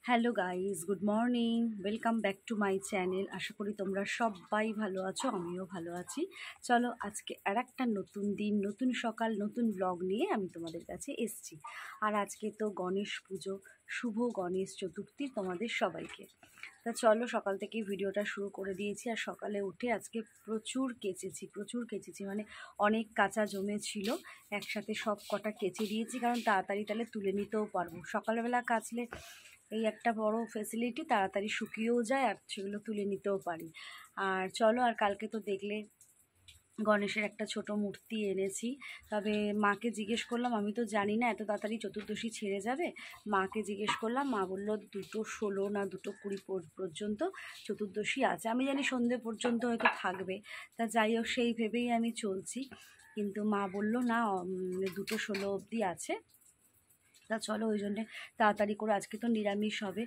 Hello guys, good morning. Welcome back to my channel. আশা করি তোমরা সবাই ভালো আছো, আমিও ভালো আছি। চলো আজকে আর একটা নতুন দিন, নতুন সকাল, নতুন ব্লগ নিয়ে আমি তোমাদের কাছে এসছি। আর আজকে তো গণেশ পুজো, শুভ গণেশ চতুর্থী তোমাদের সবাইকে। তা চলো সকাল থেকেই ভিডিওটা শুরু করে দিয়েছি। আর সকালে উঠে আজকে প্রচুর কেচেছি, মানে অনেক কাঁচা জমে ছিল, একসাথে সব কটা কেচে দিয়েছি, কারণ তাড়াতাড়ি তাহলে তুলে নিতেও পারবো। সকালবেলা কাচলে এই একটা বড় ফেসিলিটি, তাড়াতাড়ি শুকিয়েও যায় আর সেগুলো তুলে নিতেও পারি। আর চলো, আর কালকে তো দেখলে গণেশের একটা ছোট মূর্তি এনেছি। তবে মাকে জিজ্ঞেস করলাম, আমি তো জানি না এত তাড়াতাড়ি চতুর্দশী ছেড়ে যাবে। মাকে জিজ্ঞেস করলাম, মা বললো 2:16 না 2:20 পর্যন্ত চতুর্দশী আছে। আমি জানি সন্ধে পর্যন্ত হয়তো থাকবে, তা যাই হোক সেই ভেবেই আমি চলছি। কিন্তু মা বললো না, 2:16 অবধি আছে। তা চলো ওই জন্যে তাড়াতাড়ি করে, আজকে তো নিরামিষ হবে,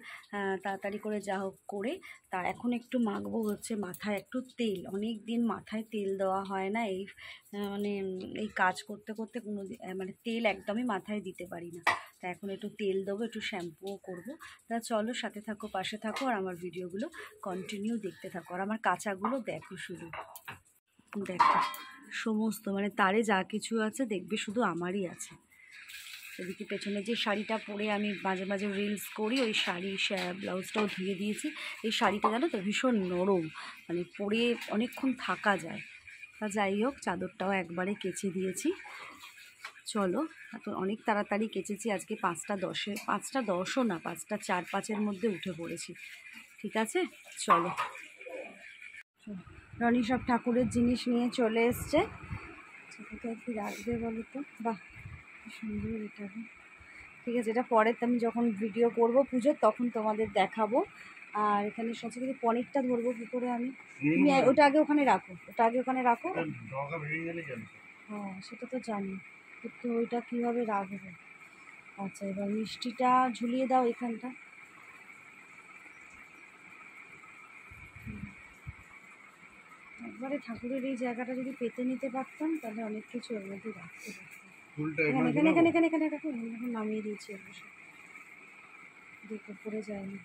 তাড়াতাড়ি করে যা হোক করে তা এখন একটু মাখবো হচ্ছে মাথায় একটু তেল। অনেক দিন মাথায় তেল দেওয়া হয় না, এই মানে এই কাজ করতে করতে কোনো মানে তেল একদমই মাথায় দিতে পারি না। তা এখন একটু তেল দেবো, একটু শ্যাম্পুও করবো। তা চলো সাথে থাকো, পাশে থাকো, আর আমার ভিডিওগুলো কন্টিনিউ দেখতে থাকো। আর আমার কাঁচাগুলো দেখো, শুধু দেখো সমস্ত মানে তারে যা কিছু আছে দেখবে শুধু আমারই আছে। এদিকে পেছনে যে শাড়িটা পরে আমি মাঝে মাঝে রিলস করি, ওই শাড়ি ব্লাউজটাও ধুয়ে দিয়েছি। এই শাড়িটা জানো তো ভীষণ নরম, মানে পরে অনেকক্ষণ থাকা যায়। তা যাই হোক, চাদরটাও একবারে কেচে দিয়েছি। চলো তো অনেক তাড়াতাড়ি কেচেছি, আজকে 5:10, 5:10ও না, 5:04-5-এর মধ্যে উঠে পড়েছি। ঠিক আছে, চলো। রনি সব ঠাকুরের জিনিস নিয়ে চলে এসছে। কোথায় কি রাখবে বলো তো? বাহ, কি সুন্দর এটা। ঠিক আছে, এটা পরে আমি যখন ভিডিও করব পুজোর তখন তোমাদের দেখাবো। আর এখানে সবচেয়ে কিন্তু পনিরটা ধরবো কী করে আমি? তুমি ওটা আগে ওখানে রাখো, হ্যাঁ সেটা তো জানি, কিন্তু ওইটা কীভাবে রাখবো? আচ্ছা, এবার মিষ্টিটা ঝুলিয়ে দাও এখানটা। একবারে ঠাকুরের এই জায়গাটা যদি পেতে নিতে পারতাম তাহলে অনেক কিছু ওর মধ্যে রাখতে পারতাম। এখানে এখানে এখানে এখানে রাখো, এখন নামিয়ে দিয়েছি অবশ্য, দেখো পড়ে যায়নি।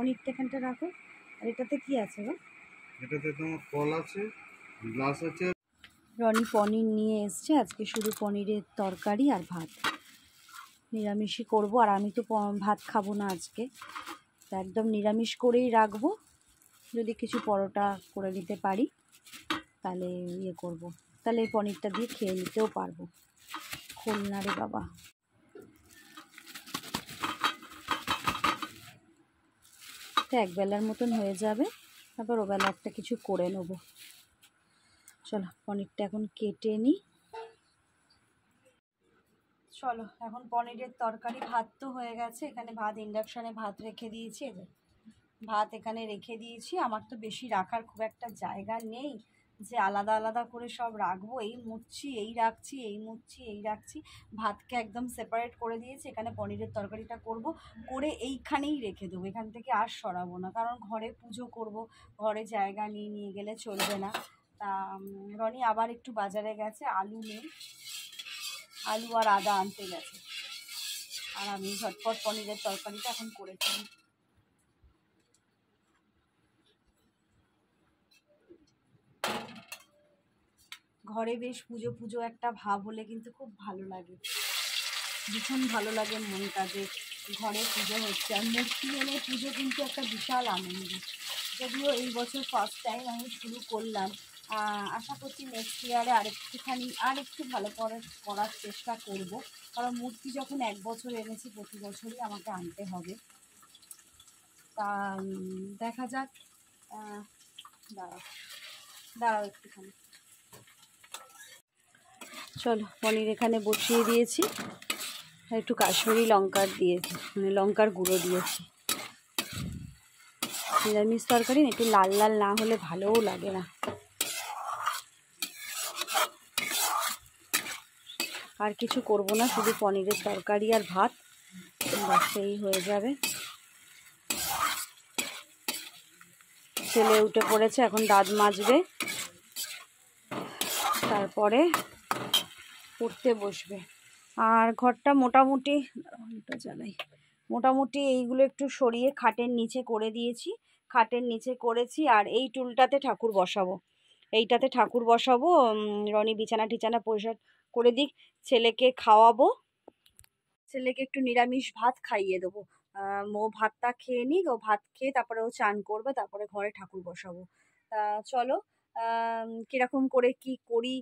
অনেকটা এখানটা রাখো। আর এটাতে কি আছে গো? এটাতে তোমার ফল আছে, গ্লাস আছে। রনি পনির নিয়ে এসছে, আজকে শুধু পনিরের তরকারি আর ভাত, নিরামিষই করবো। আর আমি তো ভাত খাবো না আজকে, তো একদম নিরামিষ করেই রাখবো। যদি কিছু পরোটা করে নিতে পারি তাহলে ইয়ে করবো, তাহলে এই পনিরটা দিয়ে খেয়ে নিতেও পারবো। খোল না রে বাবা। তো একবেলার মতন হয়ে যাবে, তারপর ওবেলা একটা কিছু করে নেবো। চলো পনিরটা এখন কেটে নিই। চলো এখন পনিরের তরকারি, ভাত তো হয়ে গেছে, এখানে ভাত ইন্ডাকশানে ভাত রেখে দিয়েছি। ভাত এখানে রেখে দিয়েছি। আমার তো বেশি রাখার খুব একটা জায়গা নেই যে আলাদা আলাদা করে সব রাখবো, এই মুছছি এই রাখছি, এই মুছছি এই রাখছি। ভাতকে একদম সেপারেট করে দিয়েছি, এখানে পনিরের তরকারিটা করব, করে এইখানেই রেখে দেবো, এখান থেকে আর সরাবো না, কারণ ঘরে পুজো করব, ঘরে জায়গা নিয়ে নিয়ে গেলে চলবে না। তা রনি আবার একটু বাজারে গেছে, আলু নেই, আলু আর আদা আনতে গেছে। আর আমি ঝটপট পনিরের তরকারিটা এখন করে ফেলি। ঘরে বেশ পুজো পুজো একটা ভাব হলে কিন্তু খুব ভালো লাগে, ভীষণ ভালো লাগে মনটা যে ঘরে পুজো হচ্ছে। আর মূর্তি এনে পুজো কিন্তু একটা বিশাল আনন্দ। যদিও এই বছর ফার্স্ট টাইম আমি শুরু করলাম, আশা করছি নেক্সট ইয়ারে আর একটু ভালো করার চেষ্টা করব, কারণ মূর্তি যখন 1 বছর এনেছি প্রতি বছরই আমাকে আনতে হবে। তা দেখা যাক। দাঁড়াও দাঁড়াও একটুখানি। চলো পনির এখানে বসিয়ে দিয়েছি, একটু কাশ্মীরি লঙ্কার দিয়েছি, মানে লঙ্কার গুঁড়ো দিয়েছি। নিরামিষ তরকারি একটু লাল লাল না হলে ভালোও লাগে না। আর কিছু করব না, শুধু পনিরের তরকারি আর ভাত, সেই হয়ে যাবে। ছেলে উঠে পড়েছে, এখন দাঁত মাজবে, তারপরে পড়তে বসবে। আর ঘরটা মোটামুটি জ্বালাই, মোটামুটি এইগুলো একটু সরিয়ে খাটের নিচে করে দিয়েছি, খাটের নিচে করেছি। আর এই টুলটাতে ঠাকুর বসাবো, এইটাতে ঠাকুর বসাবো। রনি বিছানা টিছানা পরিষ্কার করে দিক, ছেলেকে খাওয়াবো, ছেলেকে একটু নিরামিষ ভাত খাইয়ে দেবো। ও ভাতটা খেয়ে নিক, ও ভাত খেয়ে তারপরে ও চান করবে, তারপরে ঘরে ঠাকুর বসাবো। চলো কিরকম করে কি করি,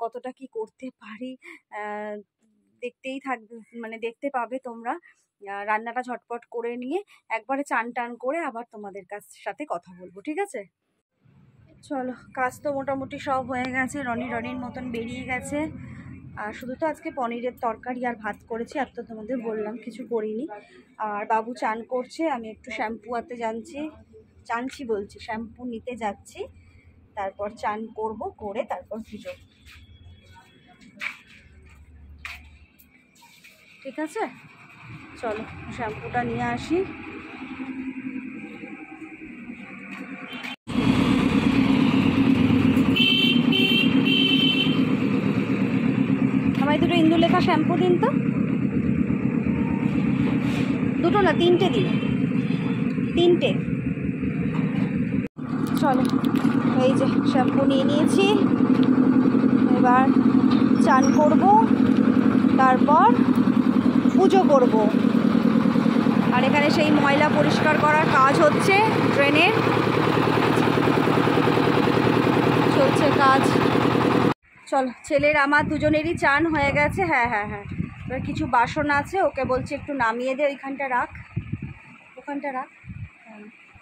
কতটা কি করতে পারি দেখতেই থাকবে, মানে দেখতে পাবে তোমরা। রান্নাটা ঝটপট করে নিয়ে একবারে চান টান করে আবার তোমাদের সাথে কথা বলবো, ঠিক আছে? চলো, কাজ তো মোটামুটি সব হয়ে গেছে, রনির মতন বেরিয়ে গেছে। আর শুধু তো আজকে পনিরের তরকারি আর ভাত করেছি, আর তো তোমাদের বললাম কিছু করিনি। আর বাবু চান করছে, আমি একটু শ্যাম্পু আনতে শ্যাম্পু নিতে যাচ্ছি, তারপর চান করব, করে তারপর ভিজো, ঠিক আছে? চলো শ্যাম্পুটা নিয়ে আসি। আমায় দুটো ইন্দুলেখা শ্যাম্পু দিন তো, দুটো না তিনটে দিন, তিনটে। চলো, এই যে শ্যাম্পু নিয়ে নিয়েছি, এবার চান করব, তারপর পুজো করব। আর এখানে সেই ময়লা পরিষ্কার করার কাজ হচ্ছে, ড্রেনের চলছে কাজ। চলো, ছেলের আমার দুজনেরই চান হয়ে গেছে। হ্যাঁ, এবার কিছু বাসন আছে, ওকে বলছি একটু নামিয়ে দে, ওখানটা রাখ।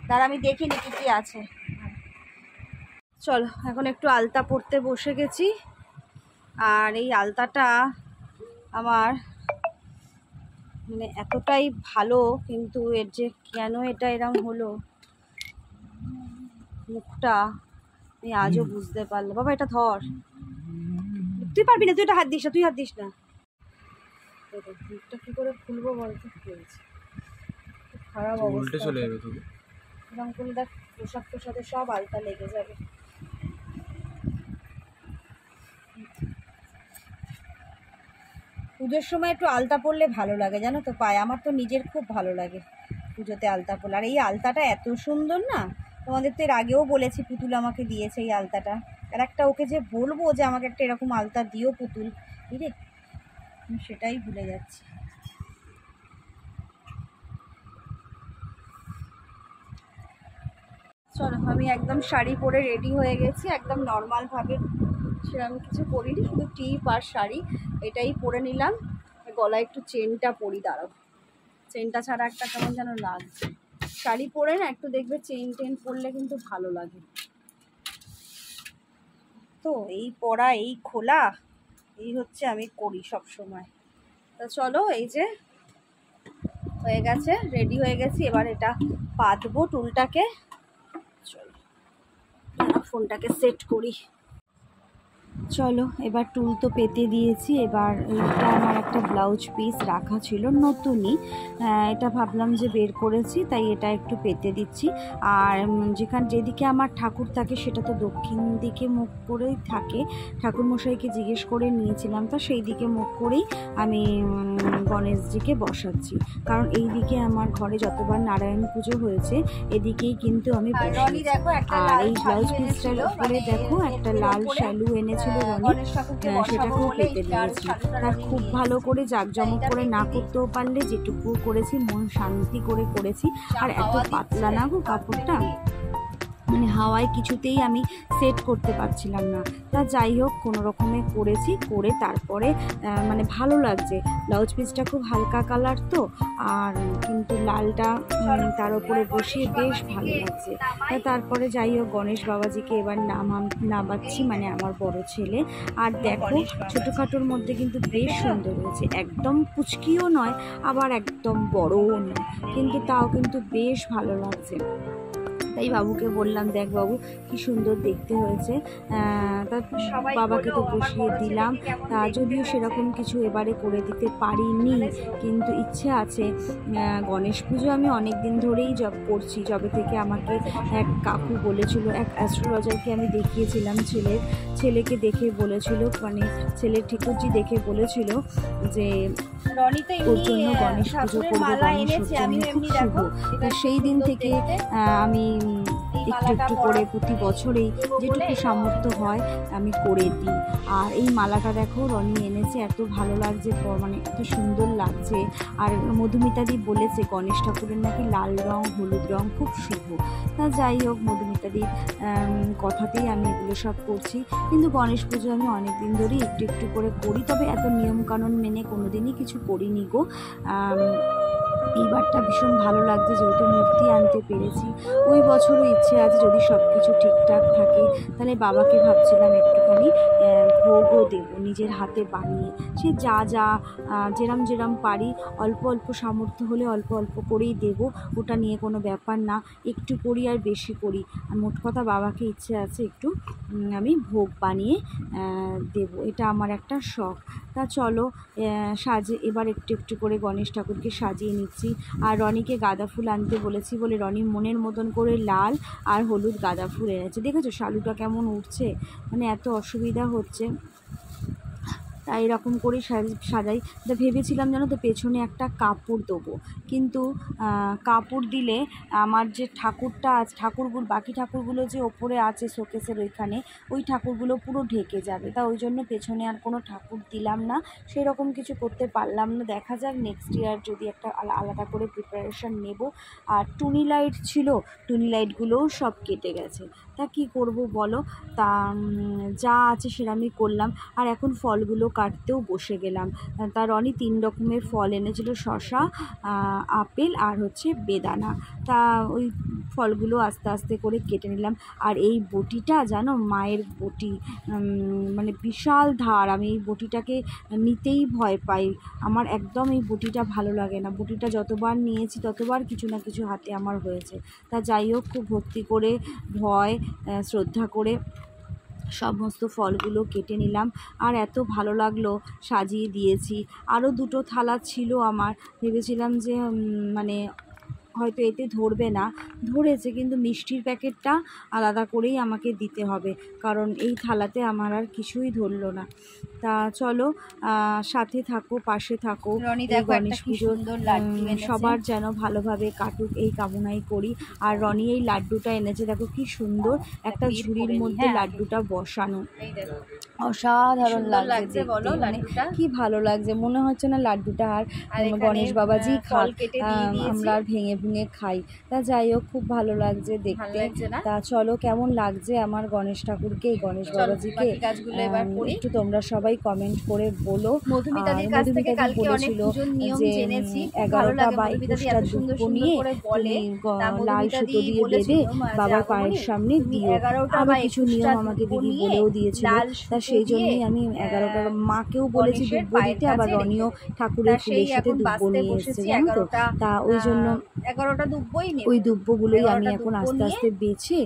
দাঁড়া, আমি দেখিনি কি কি আছে। চলো, এখন একটু আলতা পরতে বসে গেছি। আর এই আলতাটা আমার মানে এতটাই ভালো, কিন্তু এর যে কেন এটা এরম হলো মুখটা আমি আজও বুঝতে পারলাম। বাবা এটা ধর, তুই পারবি না, তুই এটা হাত দিস না, মুখটা কি করে খুলবো বলতে, খুলেছি, খারাপ অবস্থা চলে যাবে। তুমি এরকম করলে দেখ পোশাকের সাথে সব আলতা লেগে যাবে। পুজোর সময় একটু আলতা পরলে ভালো লাগে, জানো তো পায়ে, আমার তো নিজের খুব ভালো লাগে পুজোতে আলতা পরলে। আর এই আলতাটা এত সুন্দর না, তোমাদের তো এর আগেও বলেছি, পুতুল আমাকে দিয়েছে এই আলতাটা। আর একটা ওকে যে বলবো যে আমাকে একটা এরকম আলতা দিও পুতুল, রে আমি সেটাই ভুলে যাচ্ছি। চলো, আমি একদম শাড়ি পরে রেডি হয়ে গেছি, একদম নর্মালভাবে, সেরকম কিছু পরিনি, শুধু টিপ আর শাড়ি এটাই পরে নিলাম। গলায় একটু চেনটা পরি, দাঁড়াও, চেনটা ছাড়া একটা কেমন যেন লাগছে। শাড়ি পরে না একটু দেখবে চেন টেন পরলে কিন্তু ভালো লাগে। তো এই পরা এই খোলা এই হচ্ছে আমি করি সব সময়। তো চলো, এই যে হয়ে গেছে, রেডি হয়ে গেছি, এবার এটা পাতবো টুলটাকে। চলো ফোনটাকে সেট করি। চলো, এবার টুল তো পেতে দিয়েছি। এবার এটা আমার একটা ব্লাউজ পিস রাখা ছিল নতুনই, এটা ভাবলাম যে বের করেছি তাই এটা একটু পেতে দিচ্ছি। আর যেদিকে আমার ঠাকুর থাকে সেটা তো দক্ষিণ দিকে মুখ করেই থাকে, ঠাকুরমশাইকে জিজ্ঞেস করে নিয়েছিলাম, তো সেই দিকে মুখ করেই আমি গণেশজিকে বসাচ্ছি। কারণ এই দিকে আমার ঘরে যতবার নারায়ণ পুজো হয়েছে এদিকেই কিন্তু আমি বসি। আর এই ব্লাউজ পিসটার উপরে দেখো একটা লাল শ্যালু এনেছিল রনি, সেটাকেও পেতে দিয়েছি। তার খুব ভালো করে জাঁকজমক করে না করতেও পারলে যেটুকু করেছি মন শান্তি করে করেছি। আর এত পাতলা না গো কাপড়টা, মানে হাওয়ায় কিছুতেই আমি সেট করতে পারছিলাম না। তা যাই হোক কোনো রকমে করেছি, করে তারপরে মানে ভালো লাগছে। ব্লাউজ পিসটা খুব হালকা কালার তো, আর কিন্তু লালটা তার উপরে বসিয়ে বেশ ভালো লাগছে। তারপরে যাই হোক গণেশ বাবাজিকে এবার নামাচ্ছি, মানে আমার বড় ছেলে। আর দেখো ছোটোখাটোর মধ্যে কিন্তু বেশ সুন্দর হয়েছে, একদম পুচকিও নয় আবার একদম বড়ও নয়, কিন্তু তাও কিন্তু বেশ ভালো লাগছে। তাই বাবুকে বললাম, দেখ বাবু কি সুন্দর দেখতে হয়েছে। তা বাবাকে তো বসিয়ে দিলাম। তা যদিও সেরকম কিছু এবারে করে দিতে পারিনি, কিন্তু ইচ্ছে আছে। গণেশ পুজো আমি অনেক দিন ধরেই জব করছি, যবে থেকে আমাকে এক কাকু বলেছিল, এক অ্যাস্ট্রোলজারকে আমি দেখিয়েছিলাম, ছেলেকে দেখে বলেছিল, মানে ছেলের ঠিকুজি দেখে বলেছিল যে ওর জন্য গণেশ পুজো করবো, গণেশ জন্য খুব শুভ। তো সেই দিন থেকে আমি একটু একটু করে প্রতি বছরেই যেটুকু সামর্থ্য হয় আমি করে দিই। আর এই মালাটা দেখো রনি এনেছে, এত ভালো লাগছে, মানে এত সুন্দর লাগছে। আর মধুমিতাদি বলেছে গণেশ ঠাকুরের নাকি লাল রং হলুদ রং খুব শুভ। তা যাই হোক, মধুমিতাদির কথাতেই আমি এগুলো সব করছি। কিন্তু গণেশ পুজো আমি অনেক দিন ধরেই একটু একটু করে করি, তবে এত নিয়মকানুন মেনে কোনো দিনই কিছু করিনি গো। এইবারটা ভীষণ ভালো লাগছে, যেহেতু মূর্তি আনতে পেরেছি। ওই বছরও ইচ্ছে আছে যদি সব কিছু ঠিকঠাক থাকে, তাহলে বাবাকে ভাবছিলাম একটুখানি ভোগও দেবো নিজের হাতে বানিয়ে। সে যা যেরম পারি, অল্প অল্প সামর্থ্য হলে অল্প অল্প করেই দেবো, ওটা নিয়ে কোনো ব্যাপার না। একটু করি আর বেশি করি, আর মোট কথা বাবাকে ইচ্ছে আছে একটু আমি ভোগ বানিয়ে দেবো, এটা আমার একটা শখ। তা চলো এবার একটু একটু করে গণেশ ঠাকুরকে সাজিয়ে নিচ্ছি। আর রনিকে গাঁদা ফুল আনতে বলেছি বলে রনি মনের মতন করে লাল আর হলুদ গাঁদা ফুল এনেছে। দেখেছো শালুটা কেমন উঠছে, মানে এত অসুবিধা হচ্ছে। তাই এরকম করেই সাজাই। তা ভেবেছিলাম জানো তো পেছনে একটা কাপড় দেবো, কিন্তু কাপড় দিলে আমার যে ঠাকুরগুলো বাকি ঠাকুরগুলো যে ওপরে আছে শোকেসের ওইখানে, ওই ঠাকুরগুলো পুরো ঢেকে যাবে। তা ওই জন্য পেছনে আর কোনো ঠাকুর দিলাম না, সেরকম কিছু করতে পারলাম না। দেখা যাক নেক্সট ইয়ার যদি একটা আলাদা করে প্রিপারেশান নেব। আর টুনি লাইট ছিল, টুনি লাইটগুলোও সব কেটে গেছে। তা কি করব বলো, তা যা আছে সেরকমই করলাম। আর এখন ফলগুলো কাটতেও বসে গেলাম। তা রনি 3 রকমের ফল এনেছিল, শসা, আপেল আর হচ্ছে বেদানা। তা ওই ফলগুলো আস্তে আস্তে করে কেটে নিলাম। আর এই বটিটা জানো, মায়ের বটি, মানে বিশাল ধার, আমি এই বটিটাকে নিতেই ভয় পাই। আমার একদম এই বটিটা ভালো লাগে না, বটিটা যতবার নিয়েছি ততবার কিছু না কিছু হাতে আমার হয়েছে। তা যাই হোক, খুব ভক্তি করে ভয় শ্রদ্ধা করে সমস্ত ফলগুলো কেটে নিলাম। আর এত ভালো লাগলো, সাজিয়ে দিয়েছি। আরও 2টো থালা ছিল আমার, ভেবেছিলাম যে মানে হয়তো এতে ধরবে না, ধরেছে, কিন্তু মিষ্টির প্যাকেটটা আলাদা করেই আমাকে দিতে হবে, কারণ এই থালাতে আমার আর কিছুই ধরলো না। তা চলো সাথে থাকো, পাশে থাকো। এই গণেশ পুজোর সবার যেন ভালোভাবে কাটুক এই কামনাই করি। আর রনি এই লাড্ডুটা এনেছে, দেখো কি সুন্দর একটা ঝুড়ির মধ্যে লাড্ডুটা বসানো, অসাধারণ লাগছে বলো লাড্ডুটা, কি ভালো লাগছে। মনে হচ্ছে না লাড্ডুটা আর গণেশ বাবাজি খাল, আমরা আর ভেঙে ভেঙে খাই। তা যাই হোক, খুব ভালো লাগছে দেখতে। তা চলো, কেমন লাগছে আমার গণেশ ঠাকুরকে, গণেশ বাবাজিকে, একটু তোমরা সবাই কমেন্ট করে বলো। মধুমিতাদি বলেছিল যে 11টা বা 21টা দুব্ব নিয়ে লাল সুতো দিয়ে বেঁধে বাবার পায়ের সামনে দিও। আরও কিছু নিয়ম আমাকে দিদি বলেও দিয়েছিল। তা সেই জন্যই আমি 11টার মাকেও বলেছি দুব্ব দিতে, আবার রনিও ঠাকুরের ফুলের সাথে দুব্ব নিয়ে এসেছে, জানো তো। তা ওই জন্য 11টা দুব্বই ওই দুব্বগুলোই আমি এখন আস্তে আস্তে বেছে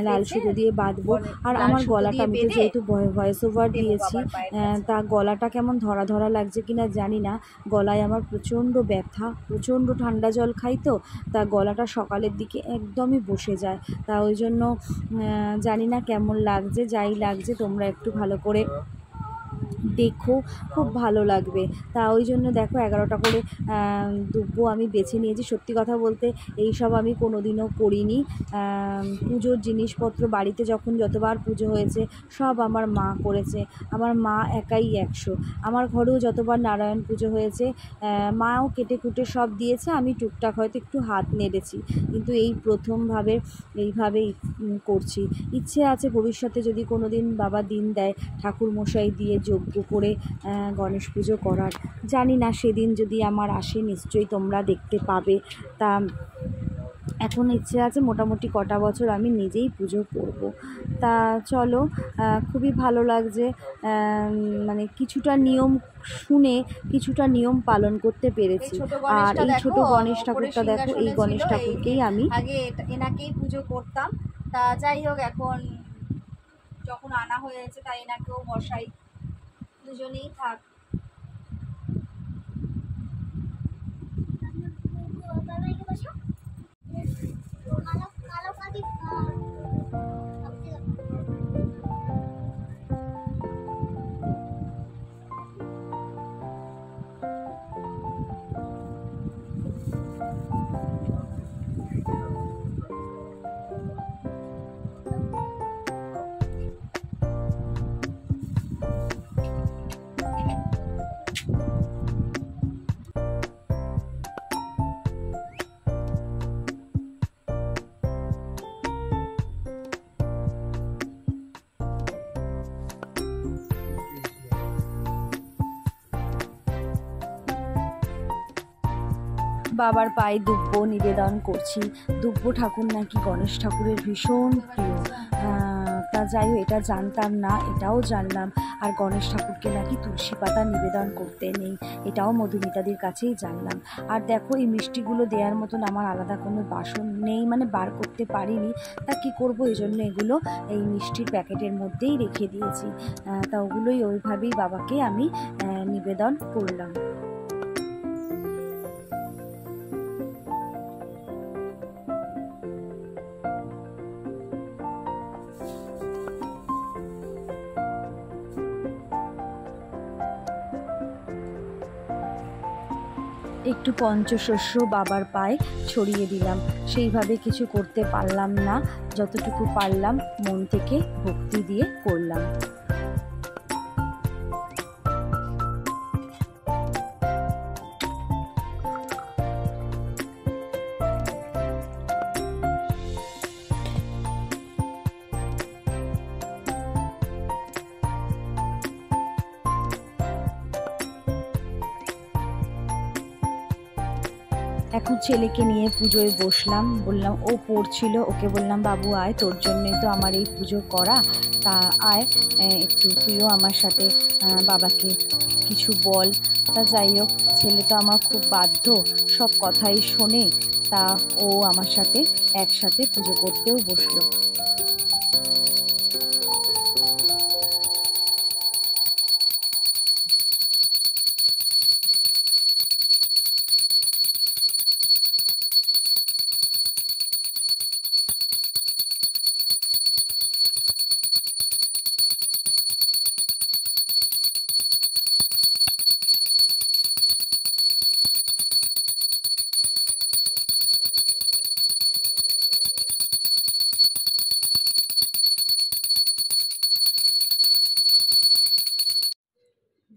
লাল সুতো দিয়ে বাঁধবো। আর আমার গলাটা, আমি তো যেহেতু ভয়েস ওভার দিয়েছি, তা গলাটা কেমন ধরা ধরা লাগছে কিনা জানি না। গলায় আমার প্রচণ্ড ব্যথা, প্রচণ্ড ঠান্ডা জল খাই তো, তা গলাটা সকালের দিকে একদমই বসে যায়। তা ওই জন্য জানি না কেমন লাগছে, যাই লাগছে তোমরা একটু ভালো করে দেখো, খুব ভালো লাগবে। তা ওই জন্য দেখো 11টা করে দুব্ব আমি বেছে নিয়েছি। সত্যি কথা বলতে এইসব আমি কোনো দিনও করিনি। পুজোর জিনিসপত্র বাড়িতে যতবার পুজো হয়েছে সব আমার মা করেছে, আমার মা একাই 100। আমার ঘরেও যতবার নারায়ণ পুজো হয়েছে মাও কেটে কুটে সব দিয়েছে, আমি টুকটাক হয়তো একটু হাত নেড়েছি, কিন্তু এই প্রথমভাবে এইভাবেই করছি। ইচ্ছে আছে ভবিষ্যতে যদি কোনো দিন বাবা দিন দেয় ঠাকুর মশাই দিয়ে যজ্ঞ করে গণেশ পুজো করার, জানি না সেদিন যদি আমার আসে নিশ্চয়ই তোমরা দেখতে পাবে। তা এখন ইচ্ছে আছে মোটামুটি কটা বছর আমি নিজেই পুজো করব। তা চলো, খুবই ভালো লাগছে, মানে কিছুটা নিয়ম শুনে কিছুটা নিয়ম পালন করতে পেরেছি। আর এই ছোট গণেশ ঠাকুরটা দেখো, এই গণেশ ঠাকুরকেই আমি আগে এনাকেই পুজো করতাম। তা যাই হোক, এখন যখন আনা হয়েছে তাই এনাকেও বসাই, দুজনেই থাক। বাবার পায়ে দুব্বো নিবেদন করছি। দুব্বো ঠাকুর নাকি গণেশ ঠাকুরের ভীষণ প্রিয়। তা যাই হোক, এটা জানতাম না, এটাও জানলাম। আর গণেশ ঠাকুরকে নাকি তুলসী পাতা নিবেদন করতে নেই, এটাও মধুমিতাদির কাছেই জানলাম। আর দেখো, এই মিষ্টিগুলো দেওয়ার মতন আমার আলাদা কোনো বাসন নেই, মানে বার করতে পারিনি। তা কী করবো, এই জন্য এগুলো এই মিষ্টির প্যাকেটের মধ্যেই রেখে দিয়েছি। তা ওগুলোই ওইভাবেই বাবাকে আমি নিবেদন করলাম। একটু পঞ্চশস্য বাবার পায়ে ছড়িয়ে দিলাম। সেইভাবে কিছু করতে পারলাম না, যতটুকু পারলাম মন থেকে ভক্তি দিয়ে করলাম। এখন ছেলেকে নিয়ে পুজোয় বসলাম, বললাম, ও পড়ছিল, ওকে বললাম, বাবু আয়, তোর জন্যই তো আমার এই পুজো করা, তা আয় একটু তুইও আমার সাথে বাবাকে কিছু বল। তা যাই হোক, ছেলে তো আমার খুব বাধ্য, সব কথাই শোনে। তা ও আমার সাথে একসাথে পুজো করতেও বসলো।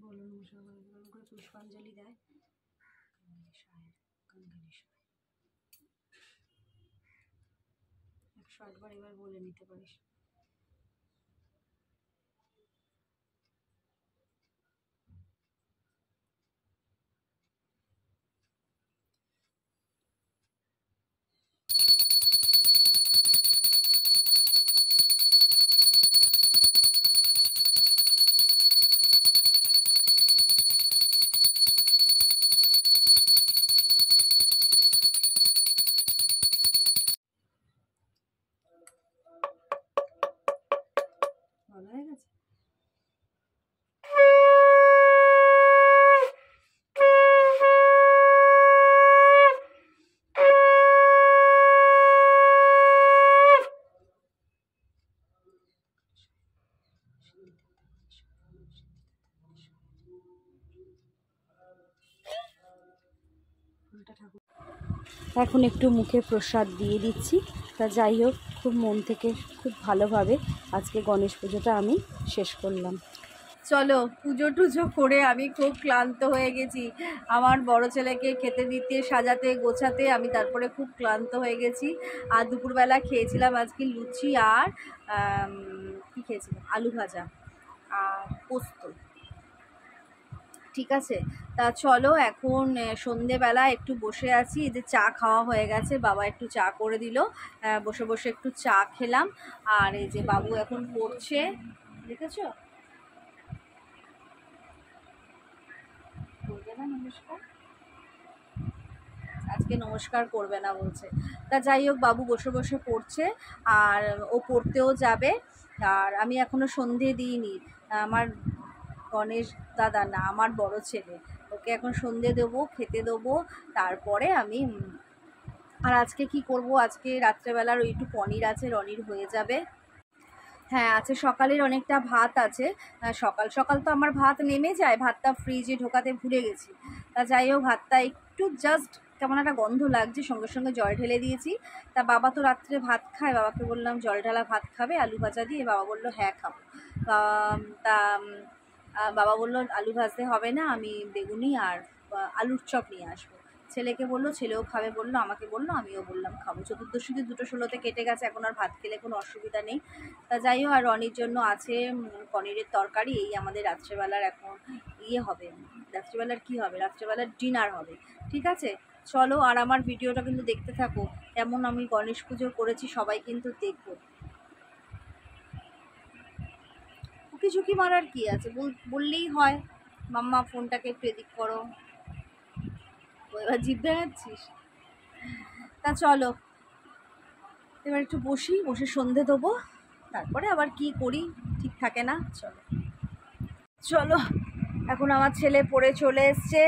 বলুন মশাই করে পুষ্পাঞ্জলি দেয়। 108 বার এবার বলে নিতে পারিস। ভালো হয়ে গেছে। এখন একটু মুখে প্রসাদ দিয়ে দিচ্ছি। তা যাই হোক, খুব মন থেকে খুব ভালোভাবে আজকে গণেশ পুজোটা আমি শেষ করলাম। চলো, পুজো টুজো করে আমি খুব ক্লান্ত হয়ে গেছি। আমার বড় ছেলেকে খেতে দিতে, সাজাতে, গোছাতে আমি তারপরে খুব ক্লান্ত হয়ে গেছি। আর দুপুরবেলা খেয়েছিলাম আজকে লুচি আর কী খেয়েছিলাম, আলু ভাজা আর পোস্ত। ঠিক আছে। তা চলো এখন সন্ধেবেলা একটু বসে আছি, এই যে চা খাওয়া হয়ে গেছে, বাবা একটু চা করে দিল, বসে বসে একটু চা খেলাম। আর এই যে বাবু এখন পড়ছে, দেখেছো? করবে না নমস্কার, আজকে নমস্কার করবে না বলছে। তা যাই হোক, বাবু বসে বসে পড়ছে আর ও পড়তেও যাবে। আর আমি এখনো সন্ধে দিইনি, আমার গণেশ দাদা না, আমার বড় ছেলে, ওকে এখন সন্ধে দেবো, খেতে দেবো, তারপরে আমি আর আজকে কি করব, আজকে রাত্রেবেলার ওই একটু পনির আছে, রনির হয়ে যাবে। হ্যাঁ আছে, সকালের অনেকটা ভাত আছে। সকাল সকাল তো আমার ভাত নেমে যায়, ভাতটা ফ্রিজে ঢোকাতে ভুলে গেছি। তা যাই হোক, ভাতটা একটু জাস্ট কেমন একটা গন্ধ লাগছে, সঙ্গে সঙ্গে জল ঢেলে দিয়েছি। তা বাবা তো রাত্রে ভাত খায়, বাবাকে বললাম জল ঢালা ভাত খাবে আলু ভাজা দিয়ে, বাবা বললো হ্যাঁ খাবো। তা বাবা বললো আলু ভাজতে হবে না, আমি বেগুনি আর আলুর চপ নিয়ে আসবো। ছেলেকে বললো, ছেলেও খাবে বললো, আমাকে বললো, আমিও বললাম খাবো। চতুর্দশীতে 2:16 কেটে গেছে, এখন আর ভাত খেলে কোনো অসুবিধা নেই। তা যাই হোক, আর রনির জন্য আছে পনিরের তরকারি। এই আমাদের রাত্রেবেলার এখন ইয়ে হবে, রাত্রেবেলার কি হবে, রাত্রেবেলার ডিনার হবে। ঠিক আছে, চলো। আর আমার ভিডিওটা কিন্তু দেখতে থাকো, কেমন আমি গণেশ পুজো করেছি, সবাই কিন্তু দেখবো। উকি ঝুঁকি মারার কি আছে, বললেই হয় মাম্মা ফোনটাকে একটু এদিক করো, এবার জিভ ভেঙাচ্ছিস। তা চলো এবার একটু বসে সন্ধে দেবো, তারপরে আবার কি করি ঠিক থাকে না। চলো চলো, এখন আমার ছেলে পড়ে চলে এসছে,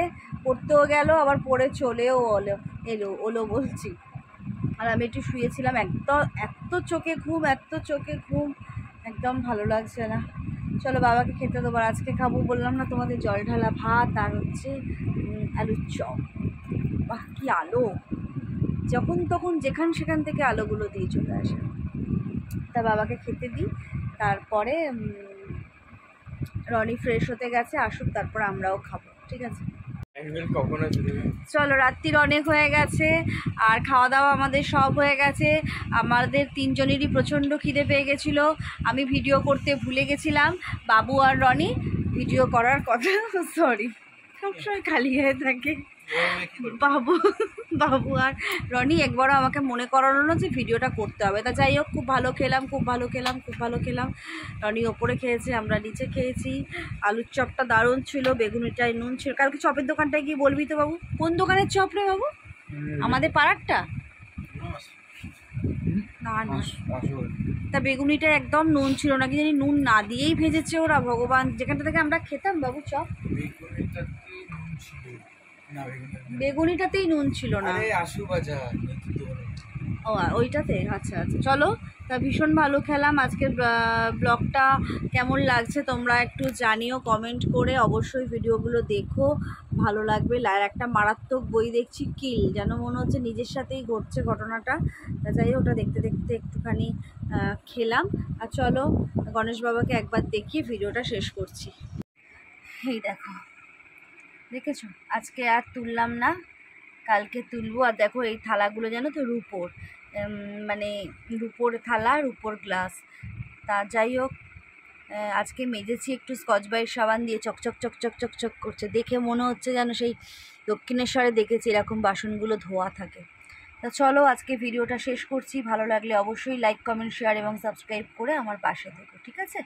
পড়তেও গেল, আবার পড়ে চলেও এলো বলছি। আর আমি একটু শুয়েছিলাম, এত চোখে ঘুম, এত চোখে ঘুম, একদম ভালো লাগছে না। চলো বাবাকে খেতে দেবো। আর আজকে খাবো বললাম না তোমাদের, জল ঢালা ভাত আর হচ্ছে আলুর চপ। বাহ কি আলো, যখন তখন সেখান থেকে আলোগুলো দিয়ে চলে আসে। তা বাবাকে খেতে দিই, তারপরে রনি ফ্রেশ হতে গেছে, আসুক, তারপর আমরাও খাবো। ঠিক আছে, চলো। রাত্রির অনেক হয়ে গেছে আর খাওয়া দাওয়া আমাদের সব হয়ে গেছে। আমাদের তিনজনেরই প্রচণ্ড খিদে পেয়ে গেছিলো, আমি ভিডিও করতে ভুলে গেছিলাম। বাবু আর রনি ভিডিও করার কথা, সরি, সবসময় খালি হয়ে থাকে। বাবু আর রনি একবারও আমাকে মনে করালো না যে ভিডিওটা করতে হবে। তা যাই হোক, খুব ভালো খেলাম। রনি ওপরে খেয়েছে, আমরা নিচে খেয়েছি। আলুর চপটা দারুণ ছিল, বেগুনিটায় নুন ছিল। কালকে চপের দোকানটায় গিয়ে বলবি তো বাবু, কোন দোকানের চপ রে বাবু? আমাদের পাড়ারটা না না, তা বেগুনিটা একদম নুন ছিল না, কি জানি নুন না দিয়েই ভেজেছে ওরা, ভগবান। যেখানটা থেকে আমরা খেতাম বাবু চপ, বেগুনিটাতেই নুন ছিল না। ও ওইটাতে, আচ্ছা। চলো, তা ভীষণ ভালো খেলাম। আজকের ব্লগটা কেমন লাগছে তোমরা একটু জানিও কমেন্ট করে, অবশ্যই ভিডিওগুলো দেখো, ভালো লাগবে। আর একটা মারাত্মক বই দেখছি, কিল, যেন মনে হচ্ছে নিজের সাথেই ঘটছে ঘটনাটা। তা যাই হোক, ওটা দেখতে একটুখানি খেলাম। আর চলো গণেশ বাবাকে একবার দেখিয়ে ভিডিওটা শেষ করছি। এই দেখেছো, আজকে আর তুললাম না, কালকে তুলবো। আর দেখো এই থালাগুলো জানো তো রুপোর, মানে রুপোর থালা, রুপোর গ্লাস। তা যাই হোক, আজকে মেজেছি একটু স্কচ ব্রাইট সাবান দিয়ে, চকচক করছে, দেখে মনে হচ্ছে যেন সেই দক্ষিণেশ্বরে দেখেছি এরকম বাসনগুলো ধোয়া থাকে। তা চলো আজকে ভিডিওটা শেষ করছি, ভালো লাগলে অবশ্যই লাইক, কমেন্ট, শেয়ার এবং সাবস্ক্রাইব করে আমার পাশে থেকো। ঠিক আছে।